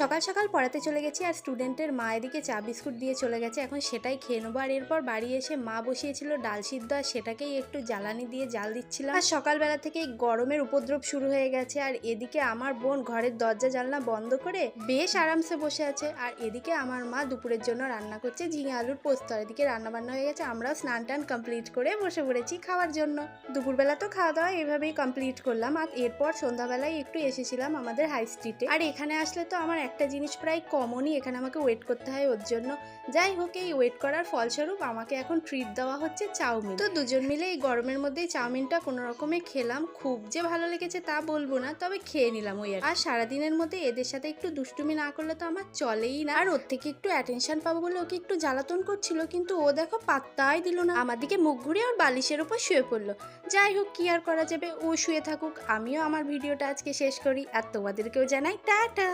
সকাল সকাল পড়াতে চলে গেছি আর স্টুডেন্টের মা এদিকে চা বিস্কুট দিয়ে চলে গেছে। এখন সেটাই খেয়ে নেবো। আর এরপর বাড়ি এসে মা বসিয়েছিল ডাল সিদ্ধ, আর সেটাকেই একটু জ্বালানি দিয়ে জাল দিচ্ছিলাম। আর সকালবেলা থেকেই গরমের উপদ্রব শুরু হয়ে গেছে। আর এদিকে আমার বোন ঘরের দরজা জানলা বন্ধ করে বেশ আরামসে বসে আছে। আর এদিকে আমার মা দুপুরের জন্য রান্না করছে ঝিঙে আলুর পোস্ত। আর এদিকে রান্না বান্না হয়ে গেছে, আমরাও স্নান টান কমপ্লিট করে বসে পড়েছি খাওয়ার জন্য। দুপুরবেলা তো খাওয়া দাওয়া এভাবেই কমপ্লিট করলাম। আর এরপর সন্ধ্যাবেলায় একটু এসেছিলাম আমাদের হাই স্ট্রিটে। আর এখানে আসলে তো আমার একটা জিনিস প্রায় কমনই, এখানে আমাকে ওয়েট করতে হয় ওর জন্য। যাই হোক, এই ওয়েট করার ফলস্বরূপ আমাকে এখন ট্রিট দেওয়া হচ্ছে চাউমিন। তো দুজন মিলে এই গরমের মধ্যেই চাউমিনটা কোনো রকমে খেলাম। খুব যে ভালো লেগেছে তা বলবো না, তবে খেয়ে নিলাম ওই আর সারাদিনের মধ্যে এদের সাথে একটু দুষ্টুমি না করলে তো আমার চলেই না। আর ওর থেকে একটু অ্যাটেনশন পাবো বলে ওকে একটু জ্বালাতন করছিল, কিন্তু ও দেখো পাত্তাই দিল না। আমার দিকে মুখ ঘুরিয়ে আর বালিশের উপর শুয়ে পড়লো। যাই হোক, কি আর করা যাবে, ও শুয়ে থাকুক, আমিও আমার ভিডিওটা আজকে শেষ করি। আর তোমাদেরকেও জানাই টাটা।